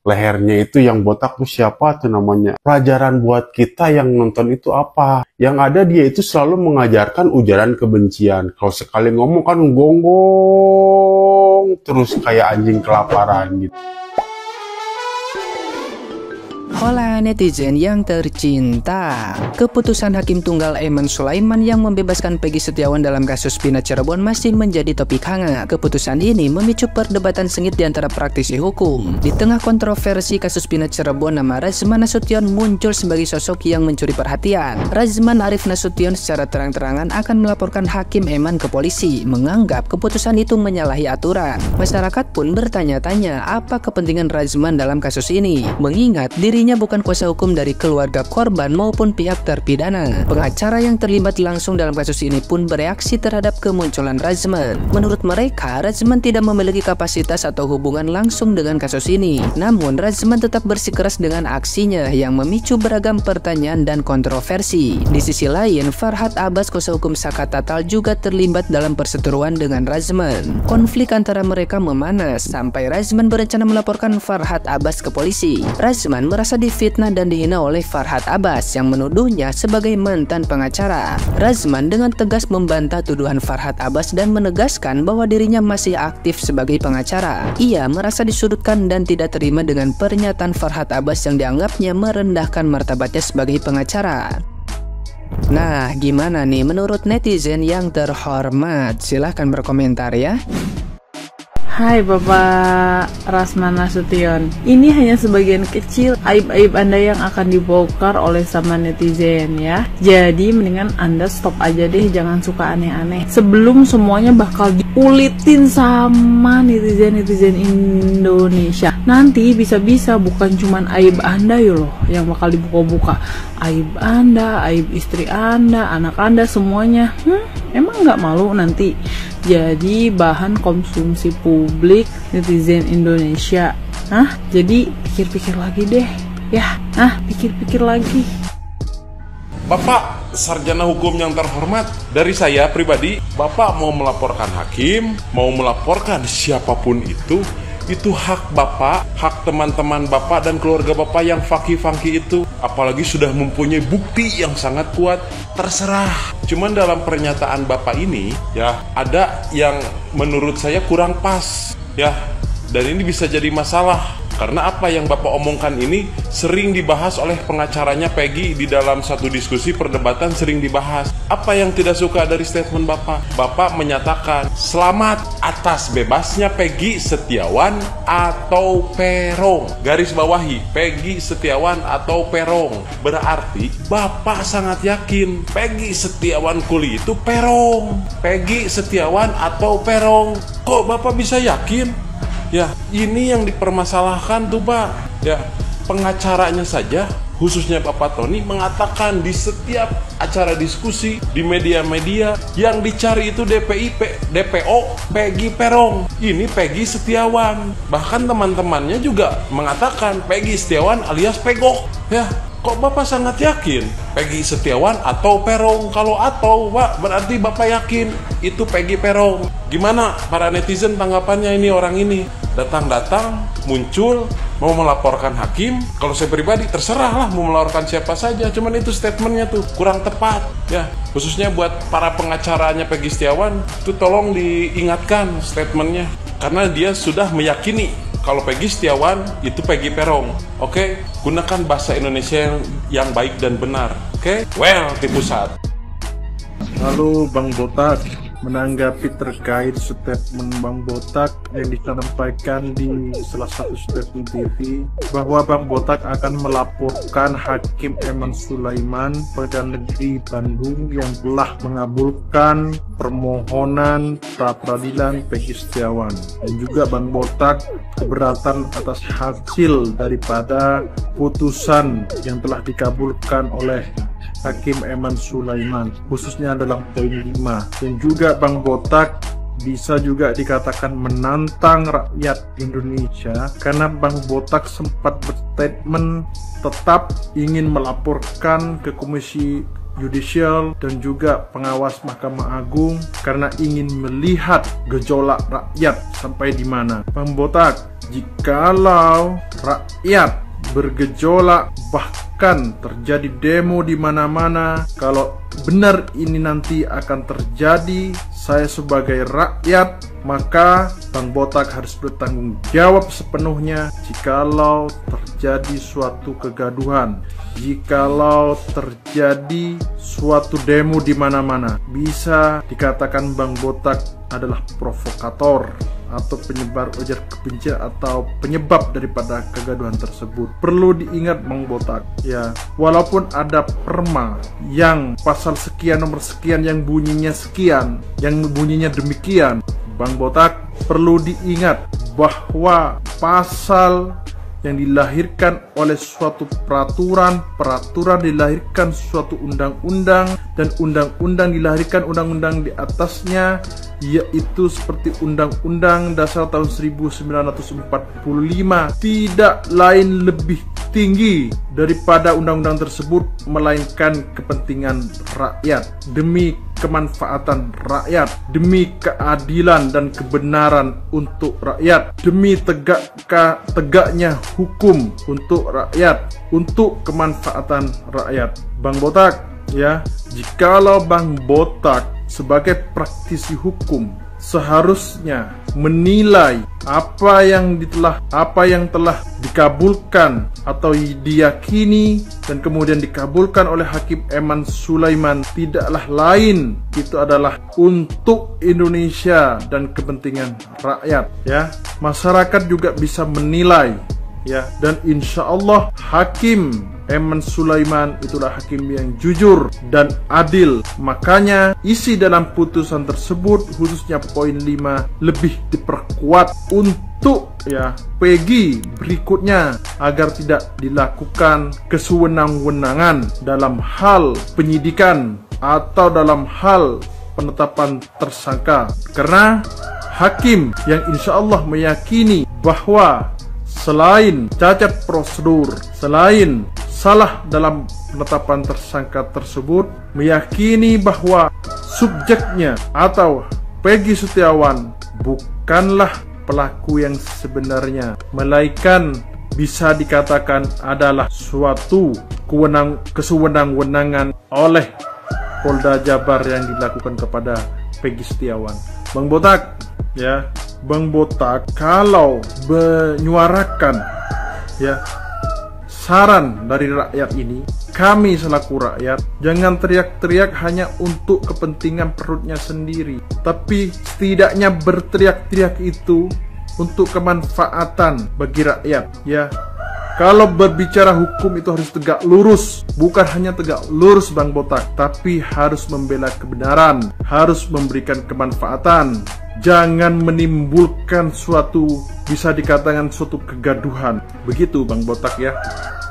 lehernya itu yang botak tuh siapa tuh namanya. Pelajaran buat kita yang nonton itu apa? Yang ada dia itu selalu mengajarkan ujaran kebencian. Kalau sekali ngomong kan gonggong terus kayak anjing kelaparan gitu. Hola netizen yang tercinta, keputusan Hakim Tunggal Eman Sulaiman yang membebaskan Peggy Setiawan dalam kasus Pina Cirebon masih menjadi topik hangat. Keputusan ini memicu perdebatan sengit di antara praktisi hukum. Di tengah kontroversi kasus Pina Cirebon, nama Razman Nasution muncul sebagai sosok yang mencuri perhatian. Razman Arif Nasution secara terang-terangan akan melaporkan Hakim Eman ke polisi, menganggap keputusan itu menyalahi aturan. Masyarakat pun bertanya-tanya apa kepentingan Razman dalam kasus ini, mengingat dirinya bukan kuasa hukum dari keluarga korban maupun pihak terpidana. Pengacara yang terlibat langsung dalam kasus ini pun bereaksi terhadap kemunculan Razman. Menurut mereka, Razman tidak memiliki kapasitas atau hubungan langsung dengan kasus ini. Namun, Razman tetap bersikeras dengan aksinya yang memicu beragam pertanyaan dan kontroversi. Di sisi lain, Farhad Abbas, kuasa hukum Saka Tatal, juga terlibat dalam perseteruan dengan Razman. Konflik antara mereka memanas sampai Razman berencana melaporkan Farhad Abbas ke polisi. Razman merasa difitnah dan dihina oleh Farhad Abbas yang menuduhnya sebagai mantan pengacara. Razman dengan tegas membantah tuduhan Farhad Abbas dan menegaskan bahwa dirinya masih aktif sebagai pengacara. Ia merasa disudutkan dan tidak terima dengan pernyataan Farhad Abbas yang dianggapnya merendahkan martabatnya sebagai pengacara. Nah, gimana nih menurut netizen yang terhormat? Silahkan berkomentar ya. Hai Bapak Razman Nasution, ini hanya sebagian kecil aib-aib Anda yang akan dibongkar oleh sama netizen ya. Jadi mendingan Anda stop aja deh, jangan suka aneh-aneh. Sebelum semuanya bakal diulitin sama netizen-netizen Indonesia. Nanti bisa-bisa bukan cuman aib Anda loh yang bakal dibuka-buka. Aib Anda, aib istri Anda, anak Anda, semuanya. Emang nggak malu nanti jadi bahan konsumsi publik netizen Indonesia? Jadi pikir-pikir lagi deh ya. Pikir-pikir lagi. Bapak sarjana hukum yang terhormat, dari saya pribadi, Bapak mau melaporkan hakim, mau melaporkan siapapun itu hak Bapak, hak teman-teman Bapak dan keluarga Bapak yang faki-faki itu. Apalagi sudah mempunyai bukti yang sangat kuat, terserah. Cuman dalam pernyataan Bapak ini, ya, ada yang menurut saya kurang pas, ya. Dan ini bisa jadi masalah. Karena apa yang Bapak omongkan ini sering dibahas oleh pengacaranya Peggy di dalam satu diskusi perdebatan, sering dibahas. Apa yang tidak suka dari statement Bapak? Bapak menyatakan selamat atas bebasnya Peggy Setiawan atau Peron. Garis bawahi, Peggy Setiawan atau Peron. Berarti Bapak sangat yakin Peggy Setiawan Kuli itu Peron. Peggy Setiawan atau Peron. Kok Bapak bisa yakin? Ya, ini yang dipermasalahkan tuh Pak. Ya, pengacaranya saja, khususnya Bapak Tony, mengatakan di setiap acara diskusi di media-media yang dicari itu DPO Peggy Peron. Ini Peggy Setiawan. Bahkan teman-temannya juga mengatakan Peggy Setiawan alias Pegok. Ya, kok Bapak sangat yakin Peggy Setiawan atau Peron? Kalau atau Pak, berarti Bapak yakin itu Peggy Peron. Gimana para netizen tanggapannya ini orang ini? Datang-datang, muncul, mau melaporkan hakim. Kalau saya pribadi terserah lah mau melaporkan siapa saja. Cuman itu statementnya tuh kurang tepat. Ya, khususnya buat para pengacaranya Peggy Setiawan, itu tolong diingatkan statementnya. Karena dia sudah meyakini kalau Peggy Setiawan itu Peggy Peron. Oke? Gunakan bahasa Indonesia yang baik dan benar. Oke? Well, di pusat. Lalu Bang Botak menanggapi terkait statement Bang Botak yang disampaikan di salah satu stasiun TV bahwa Bang Botak akan melaporkan Hakim Eman Sulaiman Pengadilan Negeri Bandung yang telah mengabulkan permohonan pra peradilan Peggy Setiawan, dan juga Bang Botak keberatan atas hasil daripada putusan yang telah dikabulkan oleh Hakim Eman Sulaiman, khususnya dalam poin 5. Dan juga Bang Botak bisa juga dikatakan menantang rakyat Indonesia karena Bang Botak sempat berstatement tetap ingin melaporkan ke Komisi Yudisial dan juga pengawas Mahkamah Agung karena ingin melihat gejolak rakyat sampai di mana. Bang Botak, jikalau rakyat bergejolak, bahkan terjadi demo di mana-mana, kalau benar ini nanti akan terjadi, saya sebagai rakyat, maka Bang Botak harus bertanggung jawab sepenuhnya jikalau terjadi suatu kegaduhan, jikalau terjadi suatu demo di mana-mana. Bisa dikatakan Bang Botak adalah provokator atau penyebar ujar kebencian atau penyebab daripada kegaduhan tersebut. Perlu diingat Bang Botak, ya, walaupun ada perma yang pasal sekian nomor sekian yang bunyinya sekian, yang bunyinya demikian, Bang Botak perlu diingat bahwa pasal yang dilahirkan oleh suatu peraturan dilahirkan suatu undang-undang, dan undang-undang dilahirkan undang-undang di atasnya, yaitu seperti Undang-Undang Dasar tahun 1945, tidak lain lebih tinggi daripada undang-undang tersebut, melainkan kepentingan rakyat, demi kemanfaatan rakyat, demi keadilan dan kebenaran untuk rakyat, demi tegaknya hukum untuk rakyat, untuk kemanfaatan rakyat. Bang Botak, ya, jikalau Bang Botak sebagai praktisi hukum seharusnya menilai apa yang telah dikabulkan atau diyakini dan kemudian dikabulkan oleh Hakim Eman Sulaiman, tidaklah lain itu adalah untuk Indonesia dan kepentingan rakyat, ya. Masyarakat juga bisa menilai, ya, dan insya Allah Hakim Eman Sulaiman itulah hakim yang jujur dan adil. Makanya isi dalam putusan tersebut, khususnya poin 5, lebih diperkuat untuk, ya, PEGI berikutnya agar tidak dilakukan kesewenang-wenangan dalam hal penyidikan atau dalam hal penetapan tersangka. Karena hakim yang insya Allah meyakini bahwa selain cacat prosedur, selain salah dalam penetapan tersangka tersebut, meyakini bahwa subjeknya atau Peggy Setiawan bukanlah pelaku yang sebenarnya, melainkan bisa dikatakan adalah suatu kesewenang-wenangan oleh Polda Jabar yang dilakukan kepada Peggy Setiawan. Bang Botak, ya, Bang Botak kalau menyuarakan, ya, saran dari rakyat ini, kami selaku rakyat, jangan teriak-teriak hanya untuk kepentingan perutnya sendiri, tapi setidaknya berteriak-teriak itu untuk kemanfaatan bagi rakyat, ya. Kalau berbicara hukum itu harus tegak lurus, bukan hanya tegak lurus Bang Botak, tapi harus membela kebenaran, harus memberikan kemanfaatan. Jangan menimbulkan suatu, bisa dikatakan suatu kegaduhan. Begitu Bang Botak, ya.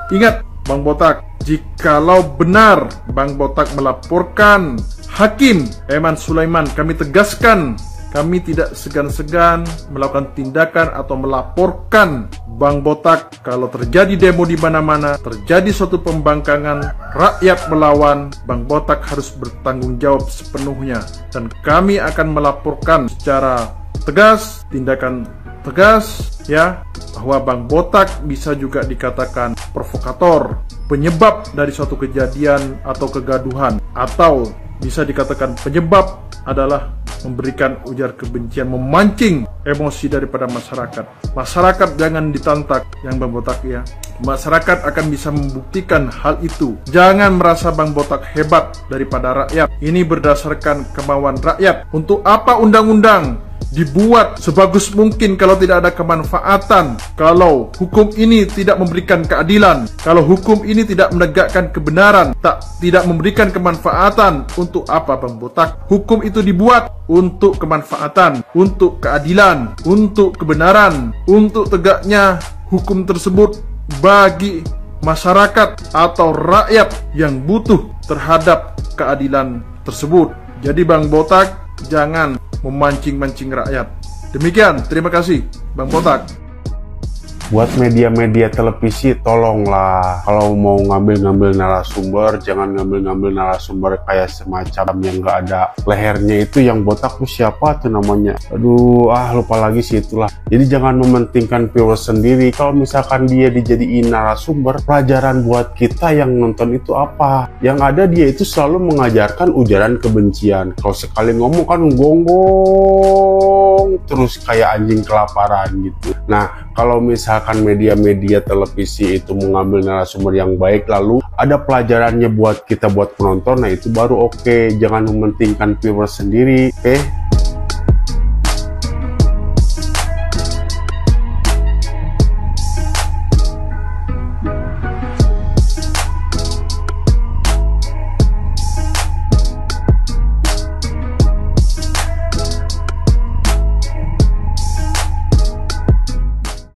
Ingat Bang Botak, jikalau benar Bang Botak melaporkan Hakim Eman Sulaiman, kami tegaskan, kami tidak segan-segan melakukan tindakan atau melaporkan Bang Botak kalau terjadi demo di mana-mana, terjadi suatu pembangkangan, rakyat melawan, Bang Botak harus bertanggung jawab sepenuhnya, dan kami akan melaporkan secara tegas, tindakan tegas, ya, bahwa Bang Botak bisa juga dikatakan provokator, penyebab dari suatu kejadian atau kegaduhan, atau bisa dikatakan penyebab adalah memberikan ujar kebencian, memancing emosi daripada masyarakat. Masyarakat jangan ditantak, yang Bang Botak, ya. Masyarakat akan bisa membuktikan hal itu. Jangan merasa Bang Botak hebat daripada rakyat. Ini berdasarkan kemauan rakyat. Untuk apa undang-undang dibuat sebagus mungkin kalau tidak ada kemanfaatan, kalau hukum ini tidak memberikan keadilan, kalau hukum ini tidak menegakkan kebenaran, tidak memberikan kemanfaatan? Untuk apa Bang Botak? Hukum itu dibuat untuk kemanfaatan, untuk keadilan, untuk kebenaran, untuk tegaknya hukum tersebut bagi masyarakat atau rakyat yang butuh terhadap keadilan tersebut. Jadi Bang Botak, jangan memancing-mancing rakyat. Demikian, terima kasih Bang Botak. buat media-media televisi tolonglah kalau mau ngambil narasumber, jangan ngambil narasumber kayak semacam yang nggak ada lehernya itu, yang botak tuh siapa tuh namanya, aduh lupa lagi sih itulah. Jadi jangan mementingkan viewers sendiri. Kalau misalkan dia dijadiin narasumber, pelajaran buat kita yang nonton itu apa? Yang ada dia itu selalu mengajarkan ujaran kebencian. Kalau sekali ngomong kan gonggong terus kayak anjing kelaparan gitu. Nah, kalau misalkan media-media televisi itu mengambil narasumber yang baik lalu ada pelajarannya buat kita, buat penonton, nah itu baru oke. Jangan mementingkan viewers sendiri, oke?